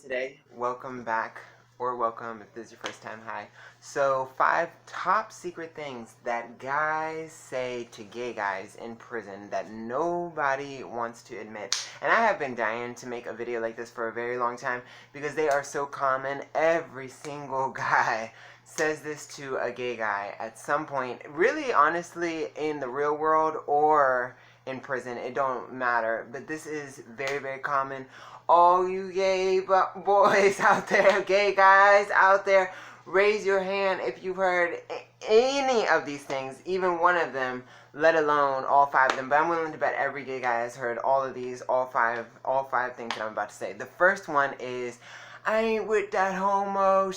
today. Welcome back, or welcome if this is your first time. Hi. So, 5 top secret things that guys say to gay guys in prison that nobody wants to admit. And I have been dying to make a video like this for a very long time because they are so common. Every single guy says this to a gay guy at some point. Really, honestly, in the real world or in prison, it don't matter. But this is very, very common. All you gay boys out there, gay guys out there, raise your hand if you've heard any of these things, even one of them, let alone all 5 of them. But I'm willing to bet every gay guy has heard all of these, all five things that I'm about to say. The first one is, I ain't with that homo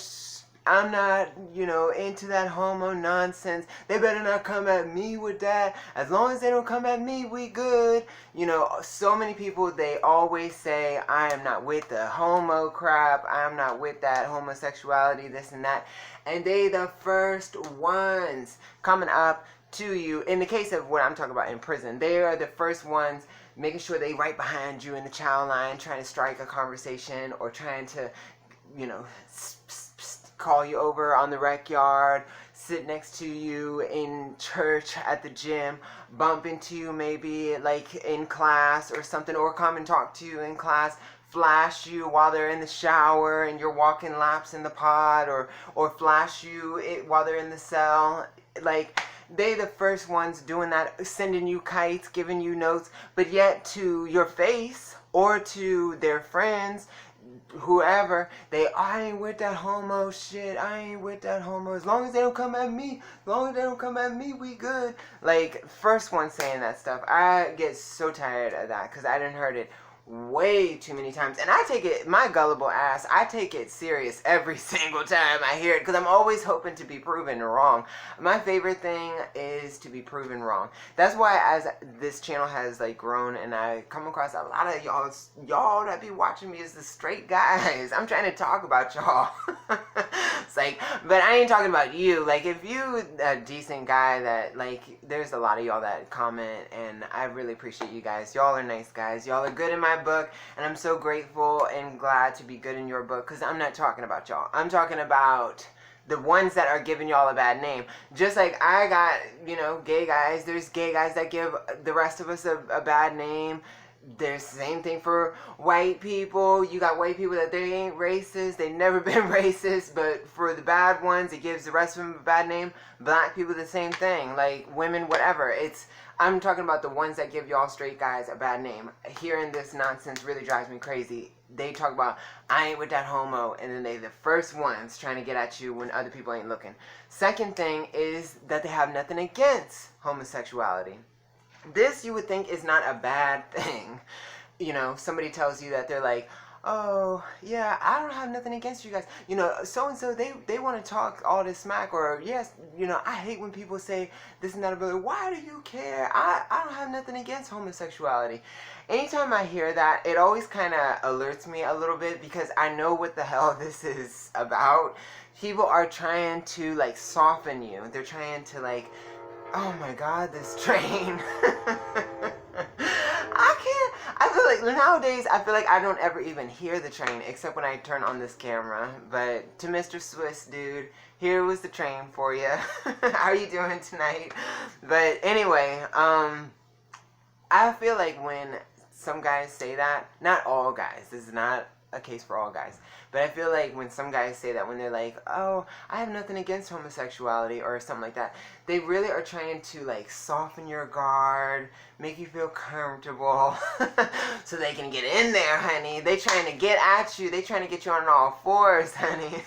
I'm not, into that homo nonsense. They better not come at me with that. As long as they don't come at me, we good. So many people, they always say, I am not with the homo crap. I'm not with that homosexuality, this and that. And they the first ones coming up to you. In the case of what I'm talking about in prison, they are the first ones making sure they right behind you in the chow line, trying to strike a conversation or trying to, call you over on the rec yard, sit next to you in church, at the gym, bump into you maybe like in class or something, or come and talk to you in class, flash you while they're in the shower and you're walking laps in the pod, or flash you while they're in the cell. Like, they the first ones doing that, sending you kites, giving you notes, but yet to your face or to their friends, whoever, I ain't with that homo shit, I ain't with that homo, as long as they don't come at me, we good. Like, first one saying that stuff. I get so tired of that because I done heard it way too many times, and I take it, my gullible ass, I take it serious every single time I hear it because I'm always hoping to be proven wrong. My favorite thing is to be proven wrong. That's why, as this channel has like grown and I come across a lot of y'all that be watching me as the straight guys. I'm trying to talk about y'all. It's like, but I ain't talking about you. Like, if you a decent guy that, like, there's a lot of y'all that comment, and I really appreciate you guys. Y'all are nice guys. Y'all are good in my book, and I'm so grateful and glad to be good in your book, because I'm not talking about y'all. I'm talking about the ones that are giving y'all a bad name. Just like I got, gay guys, there's gay guys that give the rest of us a bad name. There's the same thing for white people. You got white people that they ain't racist, they've never been racist, but for the bad ones, it gives the rest of them a bad name. Black people, the same thing. Like, women, whatever. I'm talking about the ones that give y'all straight guys a bad name. Hearing this nonsense really drives me crazy. They talk about, I ain't with that homo, and then they the first ones trying to get at you when other people ain't looking. Second thing is that they have nothing against homosexuality. This, you would think, is not a bad thing. Somebody tells you that, they're like, oh, yeah, I don't have nothing against you guys. So-and-so, they want to talk all this smack, or, yes, I hate when people say this and that about it. Why do you care? I don't have nothing against homosexuality. Anytime I hear that, it always kind of alerts me a little bit, because I know what the hell this is about. People are trying to, like, soften you. They're trying to, like, oh my god, this train. I feel like nowadays, I feel like I don't ever even hear the train except when I turn on this camera. But to Mr. Swiss, dude, here was the train for you. How are you doing tonight? But anyway, I feel like when some guys say that, not all guys, this is not a case for all guys, but I feel like when some guys say that, when they're like, oh, I have nothing against homosexuality or something like that, they really are trying to, like, soften your guard, make you feel comfortable, so they can get in there, honey. They trying to get at you. They trying to get you on all fours, honey.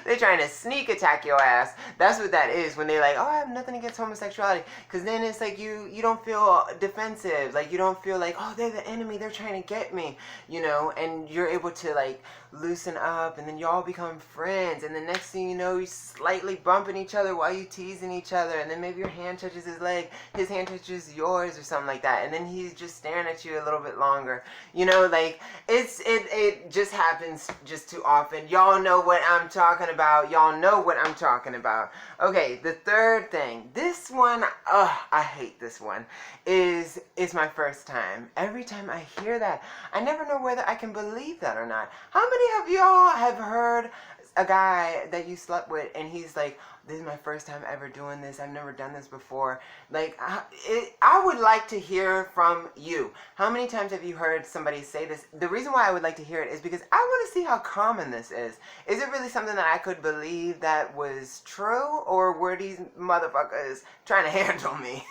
They're trying to sneak attack your ass. That's what that is when they're like, oh, I have nothing against homosexuality. Because then it's like you don't feel defensive. Like, you don't feel like, oh, they're the enemy, they're trying to get me. And you're able to, like, loosen up, and then y'all become friends. And the next thing you know, you're slightly bumping each other while you teasing each other. And then maybe your hand touches his leg, his hand touches yours or something like that. And then he's just staring at you a little bit longer. Like, it just happens just too often. Y'all know what I'm talking about. about. Y'all know what I'm talking about. Okay, the third thing. This one, I hate this one. Is my first time. Every time I hear that, I never know whether I can believe that or not. How many of y'all have heard a guy that you slept with and he's like, this is my first time ever doing this, I've never done this before? Like, I would like to hear from you. How many times have you heard somebody say this? The reason why I would like to hear it is because I want to see how common this is. Is it really something that I could believe that was true, or were these motherfuckers trying to handle me?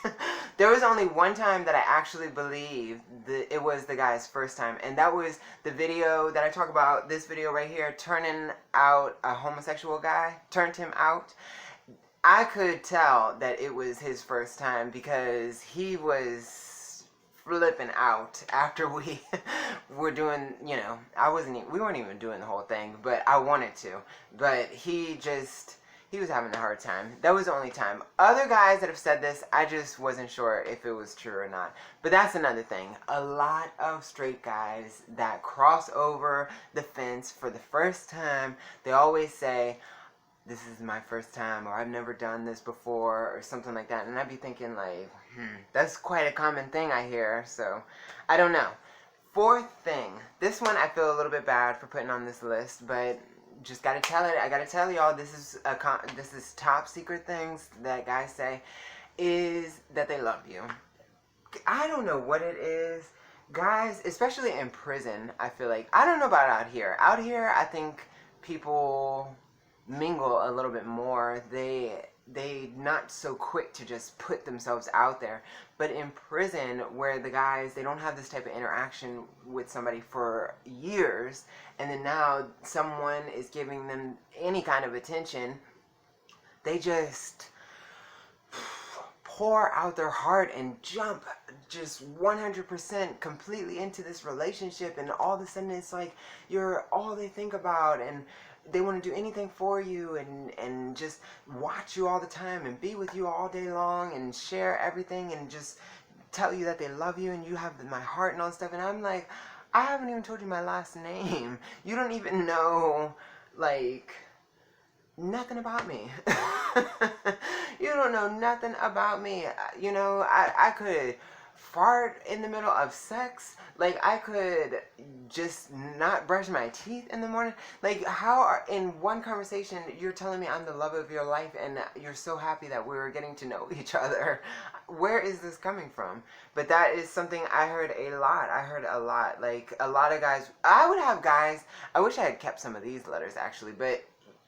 There was only one time that I actually believed that it was the guy's first time, and that was the video that I talk about, this video right here, turning out a homosexual guy, turned him out. I could tell that it was his first time because he was flipping out after we were doing, you know, we weren't even doing the whole thing, but I wanted to. But he was having a hard time. That was the only time. Other guys that have said this, I just wasn't sure if it was true or not. But that's another thing. A lot of straight guys that cross over the fence for the first time, they always say, this is my first time, or I've never done this before, or something like that. And I'd be thinking like, that's quite a common thing I hear, so I don't know. Fourth thing, this one I feel a little bit bad for putting on this list, but just gotta tell it. I gotta tell y'all, this is top secret things that guys say, is that they love you. I don't know what it is. Guys, especially in prison, I feel like, I don't know about out here. Out here, I think people mingle a little bit more. They not so quick to just put themselves out there. But in prison, where the guys, they don't have this type of interaction with somebody for years, and then now someone is giving them any kind of attention, they just pour out their heart and jump just 100% completely into this relationship, and all of a sudden it's like you're all they think about, and they want to do anything for you, and just watch you all the time and be with you all day long and share everything and just tell you that they love you and you have my heart and all this stuff. And I'm like, I haven't even told you my last name. You don't even know, like, nothing about me. You don't know nothing about me. You know, I could fart in the middle of sex. Like, I could just not brush my teeth in the morning. Like, in one conversation, you're telling me I'm the love of your life and you're so happy that we're getting to know each other. Where is this coming from? But that is something I heard a lot. Like, a lot of guys, I would have guys, I wish I had kept some of these letters actually, but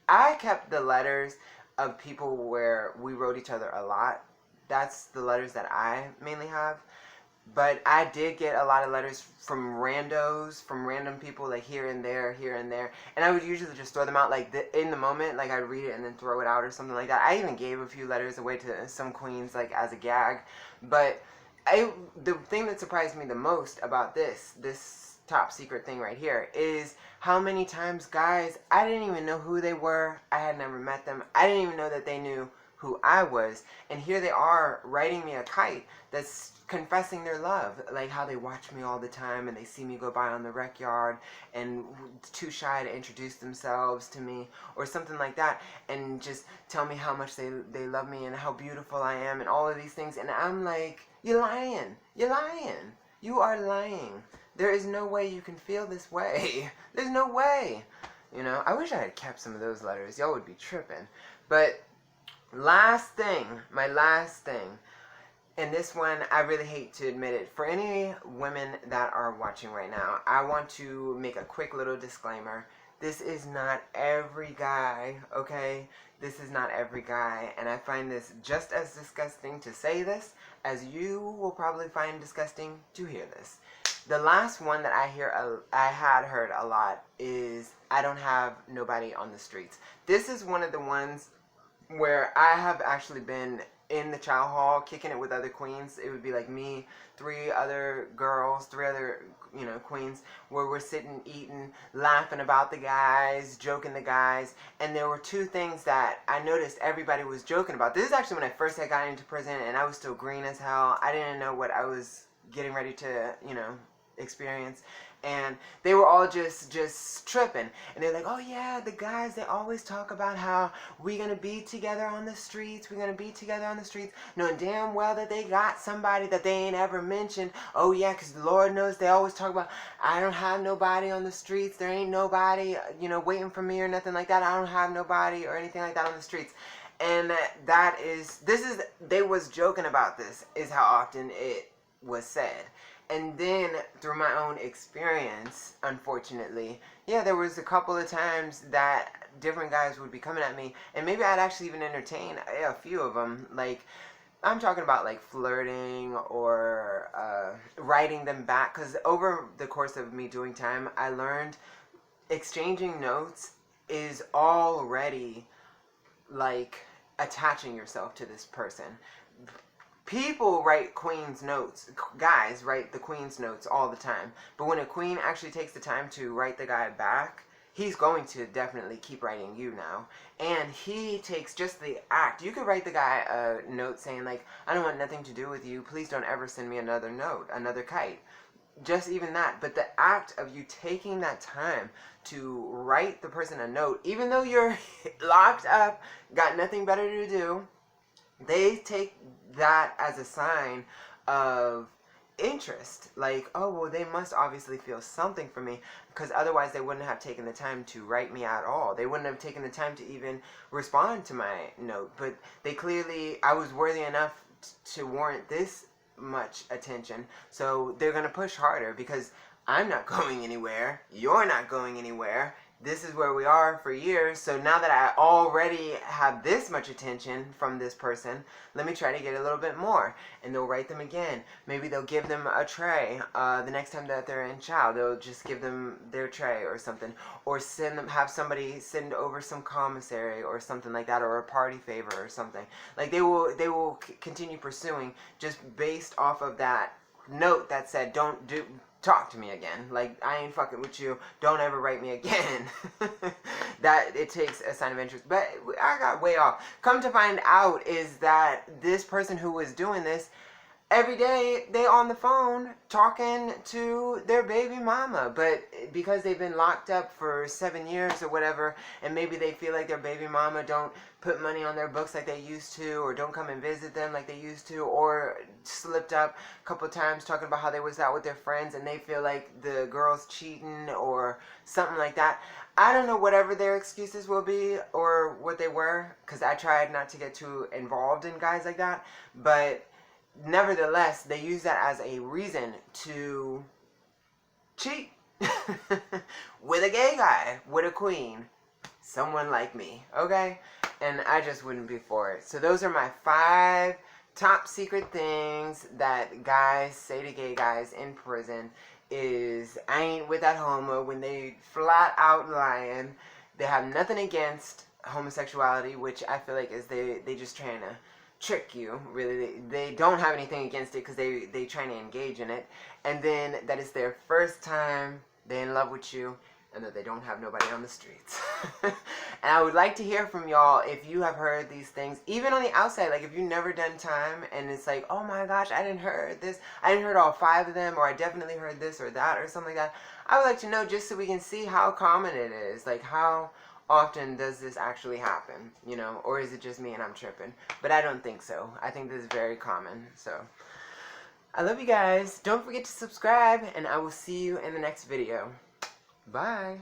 I kept the letters of people where we wrote each other a lot. That's the letters that I mainly have. But I did get a lot of letters from randos, from random people, like here and there. And I would usually just throw them out, like, in the moment. Like, I'd read it and then throw it out or something like that. I even gave a few letters away to some queens, like, as a gag. But the thing that surprised me the most about this top secret thing right here is how many times guys, I didn't even know who they were. I had never met them. I didn't even know that they knew who I was. And here they are writing me a kite that's confessing their love, like how they watch me all the time and they see me go by on the rec yard and too shy to introduce themselves to me or something like that, and just tell me how much they love me and how beautiful I am and all of these things. And I'm like, you're lying. You are lying. There is no way you can feel this way. There's no way. You know, I wish I had kept some of those letters. Y'all would be tripping. But my last thing, and this one, I really hate to admit it. For any women that are watching right now, I want to make a quick little disclaimer. This is not every guy, okay? This is not every guy. And I find this just as disgusting to say this as you will probably find disgusting to hear this. The last one that I had heard a lot is, I don't have nobody on the streets. This is one of the ones where I have actually been in the chow hall kicking it with other queens. It would be like me, three other queens, where we're sitting, eating, laughing about the guys, joking the guys. And there were two things that I noticed everybody was joking about. This is actually when I first had gotten into prison and I was still green as hell. I didn't know what I was getting ready to, experience. and they were all just tripping, and they're like, oh yeah, the guys, they always talk about how we're gonna be together on the streets, knowing damn well that they got somebody that they ain't ever mentioned. Oh yeah, because Lord knows they always talk about, I don't have nobody on the streets, there ain't nobody, waiting for me or nothing like that, I don't have nobody or anything like that on the streets. And they was joking about this, is how often it was said. And then through my own experience, unfortunately, yeah, there was a couple of times that different guys would be coming at me, and maybe I'd actually even entertain a few of them. Like, I'm talking about like flirting or writing them back, because over the course of me doing time, I learned exchanging notes is already like attaching yourself to this person. People write queen's notes, guys write the queen's notes all the time, but when a queen actually takes the time to write the guy back, he's going to definitely keep writing you now. And he takes just the act. You could write the guy a note saying like, I don't want nothing to do with you, please don't ever send me another note, another kite. Just even that. But the act of you taking that time to write the person a note, even though you're locked up, got nothing better to do, they take that as a sign of interest. Like, oh, well, they must obviously feel something for me, because otherwise they wouldn't have taken the time to write me at all. They wouldn't have taken the time to even respond to my note. But they clearly, I was worthy enough to warrant this much attention, so they're gonna push harder, because I'm not going anywhere, you're not going anywhere, this is where we are for years. So now that I already have this much attention from this person, let me try to get a little bit more. And they'll write them again. Maybe they'll give them a tray. The next time that they're in chow, they'll just give them their tray or something, or have somebody send over some commissary or something like that, or a party favor or something. Like, they will continue pursuing just based off of that note that said, talk to me again. Like, I ain't fucking with you. Don't ever write me again. That it takes a sign of interest. But I got way off. Come to find out is that this person who was doing this, every day they on the phone talking to their baby mama, but because they've been locked up for 7 years or whatever, and maybe they feel like their baby mama don't put money on their books like they used to, or don't come and visit them like they used to, or slipped up a couple of times talking about how they was out with their friends and they feel like the girl's cheating or something like that. I don't know whatever their excuses will be or what they were, because I tried not to get too involved in guys like that, but nevertheless, they use that as a reason to cheat with a gay guy, with a queen, someone like me, okay? And I just wouldn't be for it. So those are my 5 top secret things that guys say to gay guys in prison is, I ain't with that homo, when they flat out lying. They have nothing against homosexuality, which I feel like is they just trying to trick you, really. They don't have anything against it because they trying to engage in it. And then that is their first time, they in love with you, and that they don't have nobody on the streets. And I would like to hear from y'all if you have heard these things, even on the outside. Like, if you've never done time and it's like, oh my gosh, I didn't heard this, I didn't heard all 5 of them, or I definitely heard this or that or something like that. I would like to know, just so we can see how common it is. Like, how often does this actually happen, or is it just me and I'm tripping? But I don't think so. I think this is very common. So I love you guys. Don't forget to subscribe, and I will see you in the next video. Bye.